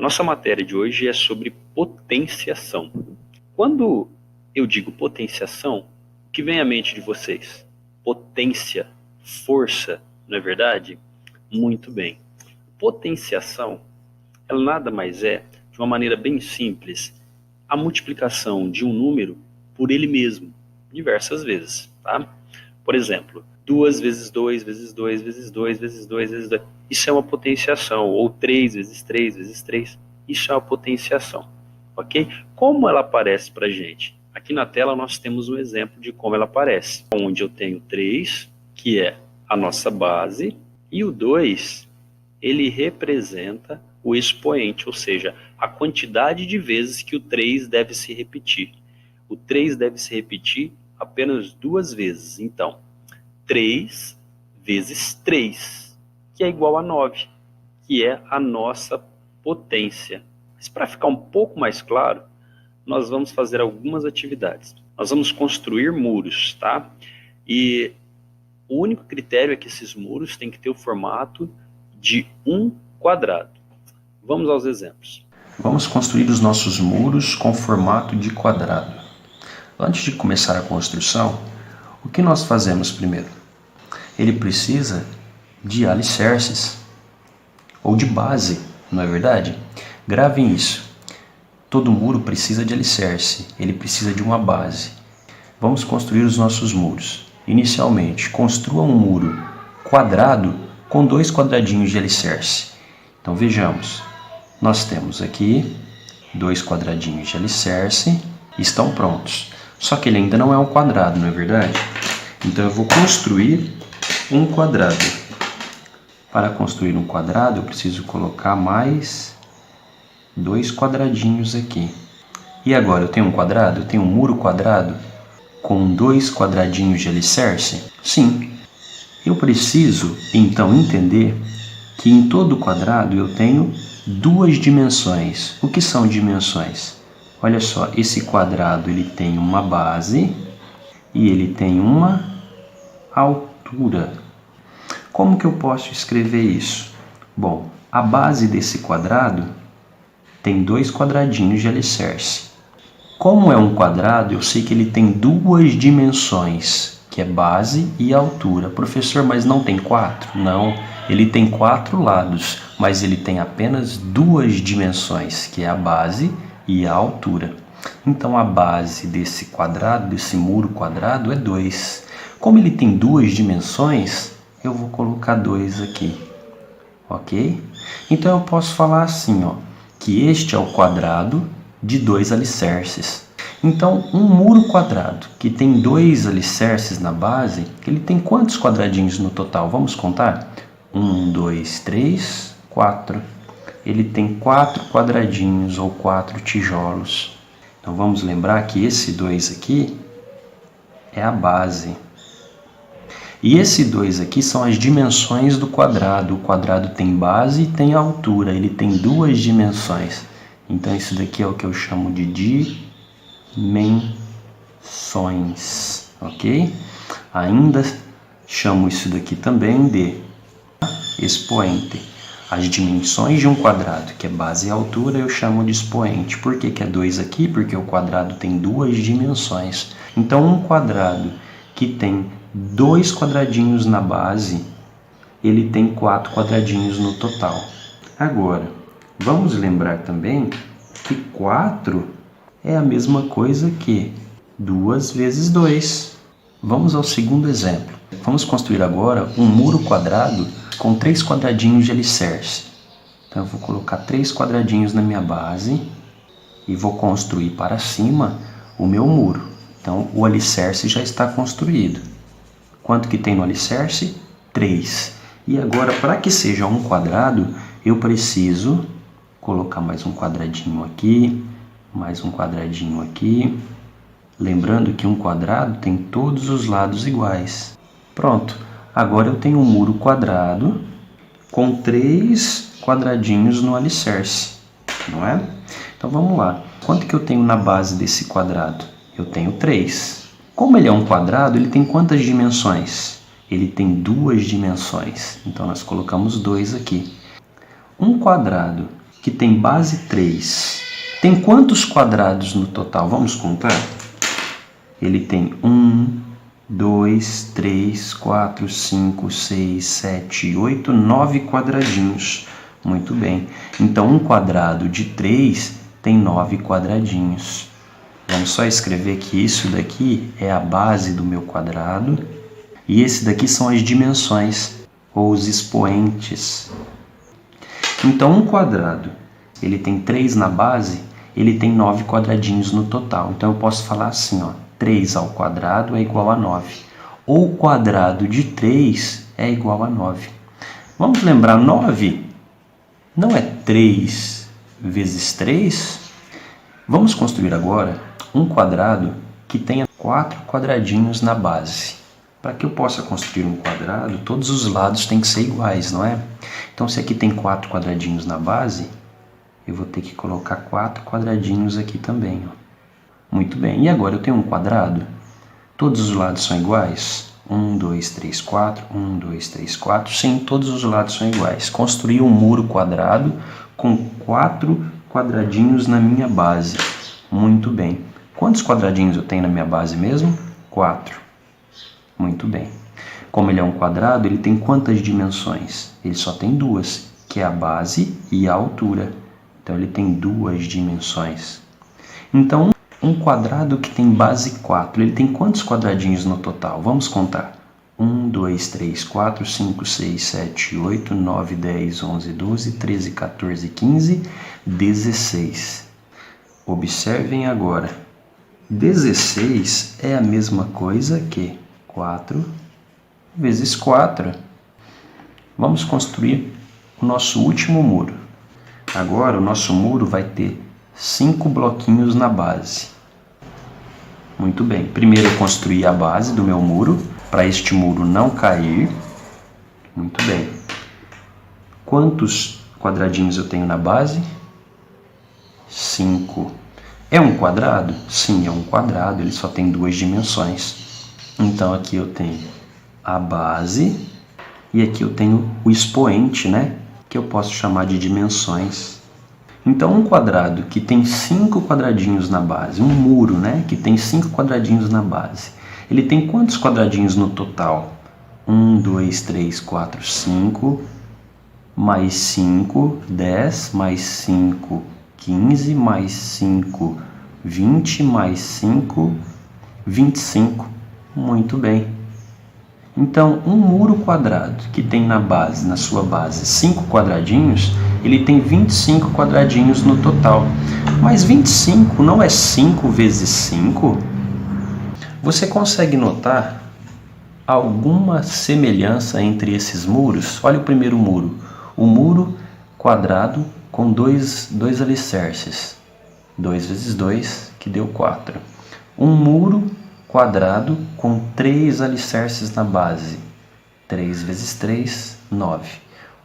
nossa matéria de hoje é sobre potenciação. Quando eu digo potenciação, o que vem à mente de vocês? Potência, força, não é verdade? Muito bem. Potenciação, ela nada mais é, de uma maneira bem simples, a multiplicação de um número por ele mesmo, diversas vezes, tá? Por exemplo, 2 vezes 2 vezes 2 vezes 2 vezes 2 vezes 2. Isso é uma potenciação. Ou 3 vezes 3 vezes 3. Isso é uma potenciação. Ok? Como ela aparece para a gente? Aqui na tela nós temos um exemplo de como ela aparece. Onde eu tenho 3, que é a nossa base, e o 2, ele representa o expoente, ou seja, a quantidade de vezes que o 3 deve se repetir. O 3 deve se repetir apenas 2 vezes. Então, 3 vezes 3, que é igual a 9, que é a nossa potência. Mas para ficar um pouco mais claro, nós vamos fazer algumas atividades. Nós vamos construir muros, tá? E o único critério é que esses muros têm que ter o formato de um quadrado. Vamos aos exemplos. Vamos construir os nossos muros com formato de quadrado. Antes de começar a construção, o que nós fazemos primeiro? Ele precisa de alicerces, ou de base, não é verdade? Gravem isso. Todo muro precisa de alicerce, ele precisa de uma base. Vamos construir os nossos muros. Inicialmente, construa um muro quadrado com 2 quadradinhos de alicerce. Então vejamos, nós temos aqui 2 quadradinhos de alicerce, estão prontos. Só que ele ainda não é um quadrado, não é verdade? Então eu vou construir um quadrado. Para construir um quadrado, eu preciso colocar mais 2 quadradinhos aqui. E agora eu tenho um quadrado? Eu tenho um muro quadrado com 2 quadradinhos de alicerce? Sim. Eu preciso, então, entender que em todo quadrado eu tenho 2 dimensões. O que são dimensões? Olha só, esse quadrado ele tem uma base e ele tem uma altura. Como que eu posso escrever isso? Bom, a base desse quadrado tem 2 quadradinhos de alicerce. Como é um quadrado, eu sei que ele tem 2 dimensões, que é base e altura. Professor, mas não tem 4? Não, ele tem 4 lados, mas ele tem apenas 2 dimensões, que é a base e a altura. Então a base desse quadrado, desse muro quadrado, é 2. Como ele tem 2 dimensões, eu vou colocar 2 aqui, ok? Então eu posso falar assim, ó, que este é o quadrado de 2 alicerces. Então, um muro quadrado que tem 2 alicerces na base, ele tem quantos quadradinhos no total? Vamos contar? 1, 2, 3, 4. Ele tem 4 quadradinhos ou 4 tijolos. Então, vamos lembrar que esse 2 aqui é a base. E esse 2 aqui são as dimensões do quadrado. O quadrado tem base e tem altura. Ele tem 2 dimensões. Então, isso daqui é o que eu chamo de dimensões, ok? Ainda chamo isso daqui também de expoente. As dimensões de um quadrado, que é base e altura, eu chamo de expoente. Por que é 2 aqui? Porque o quadrado tem 2 dimensões. Então, um quadrado que tem 2 quadradinhos na base, ele tem 4 quadradinhos no total. Agora, vamos lembrar também que 4 é a mesma coisa que 2 vezes 2. Vamos ao segundo exemplo. Vamos construir agora um muro quadrado com 3 quadradinhos de alicerce. Então eu vou colocar 3 quadradinhos na minha base e vou construir para cima o meu muro. Então o alicerce já está construído. Quanto que tem no alicerce? 3. E agora, para que seja um quadrado, eu preciso colocar mais um quadradinho aqui, mais um quadradinho aqui. Lembrando que um quadrado tem todos os lados iguais. Pronto. Agora eu tenho um muro quadrado com 3 quadradinhos no alicerce, não é? Então vamos lá. Quanto que eu tenho na base desse quadrado? Eu tenho 3. Como ele é um quadrado, ele tem quantas dimensões? Ele tem 2 dimensões. Então nós colocamos 2 aqui. Um quadrado que tem base 3, tem quantos quadrados no total? Vamos contar? Ele tem 1, 2, 3, 4, 5, 6, 7, 8, 9 quadradinhos. Muito bem. Então, um quadrado de 3 tem 9 quadradinhos. Vamos só escrever que isso daqui é a base do meu quadrado. E esse daqui são as dimensões, ou os expoentes. Então, um quadrado, ele tem 3 na base, ele tem 9 quadradinhos no total. Então, eu posso falar assim, ó, 3 ao quadrado é igual a 9. Ou o quadrado de 3 é igual a 9. Vamos lembrar, 9 não é 3 vezes 3? Vamos construir agora um quadrado que tenha 4 quadradinhos na base. Para que eu possa construir um quadrado, todos os lados têm que ser iguais, não é? Então, se aqui tem 4 quadradinhos na base, eu vou ter que colocar 4 quadradinhos aqui também, ó. Muito bem. E agora eu tenho um quadrado? Todos os lados são iguais? 1, 2, 3, 4. 1, 2, 3, 4. Sim, todos os lados são iguais. Construí um muro quadrado com 4 quadradinhos na minha base. Muito bem. Quantos quadradinhos eu tenho na minha base mesmo? 4. Muito bem. Como ele é um quadrado, ele tem quantas dimensões? Ele só tem 2, que é a base e a altura. Então, ele tem 2 dimensões. Então, um quadrado que tem base 4, ele tem quantos quadradinhos no total? Vamos contar. 1, 2, 3, 4, 5, 6, 7, 8, 9, 10, 11, 12, 13, 14, 15, 16. Observem agora. 16 é a mesma coisa que 4 vezes 4. Vamos construir o nosso último muro. Agora, o nosso muro vai ter 5 bloquinhos na base. Muito bem. Primeiro eu construí a base do meu muro, para este muro não cair. Muito bem. Quantos quadradinhos eu tenho na base? 5. É um quadrado? Sim, é um quadrado. Ele só tem 2 dimensões. Então, aqui eu tenho a base e aqui eu tenho o expoente, né? Que eu posso chamar de dimensões. Então, um quadrado que tem 5 quadradinhos na base, um muro, né, que tem 5 quadradinhos na base, ele tem quantos quadradinhos no total? 1, 2, 3, 4, 5, mais 5, 10, mais 5, 15, mais 5, 20, mais 5, 25. Muito bem. Então, um muro quadrado que tem na sua base 5 quadradinhos, ele tem 25 quadradinhos no total. Mas 25 não é 5 vezes 5? Você consegue notar alguma semelhança entre esses muros? Olha o primeiro muro. O muro quadrado com dois alicerces. 2 vezes 2, que deu 4. Um muro quadrado com 3 alicerces na base. 3 vezes 3, 9.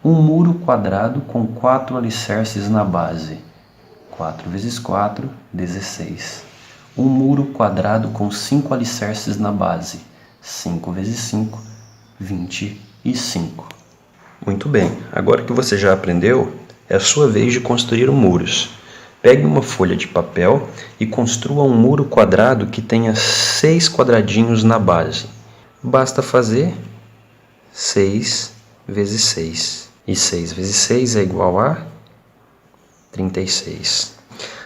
Um muro quadrado com 4 alicerces na base. 4 vezes 4, 16. Um muro quadrado com 5 alicerces na base. 5 vezes 5, 25. Muito bem, agora que você já aprendeu, é a sua vez de construir muros. Pegue uma folha de papel e construa um muro quadrado que tenha 6 quadradinhos na base. Basta fazer 6 vezes 6. E 6 vezes 6 é igual a 36.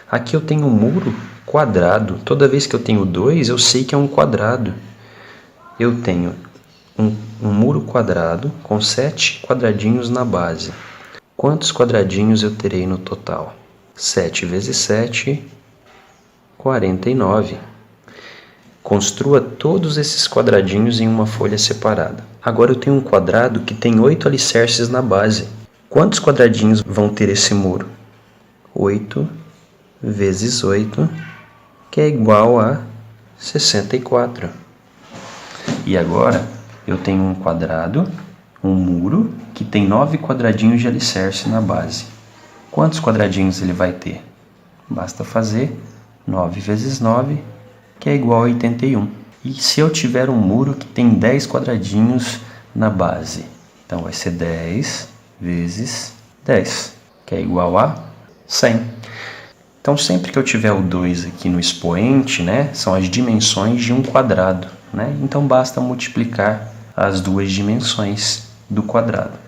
Aqui eu tenho um muro quadrado. Toda vez que eu tenho 2, eu sei que é um quadrado. Eu tenho um muro quadrado com 7 quadradinhos na base. Quantos quadradinhos eu terei no total? 7 vezes 7, 49. Construa todos esses quadradinhos em uma folha separada. Agora eu tenho um quadrado que tem 8 alicerces na base. Quantos quadradinhos vão ter esse muro? 8 vezes 8, que é igual a 64. E agora eu tenho um quadrado, um muro, que tem 9 quadradinhos de alicerce na base. Quantos quadradinhos ele vai ter? Basta fazer 9 vezes 9, que é igual a 81. E se eu tiver um muro que tem 10 quadradinhos na base? Então vai ser 10 vezes 10, que é igual a 100. Então, sempre que eu tiver o 2 aqui no expoente, né, são as dimensões de um quadrado, né? Então, basta multiplicar as duas dimensões do quadrado.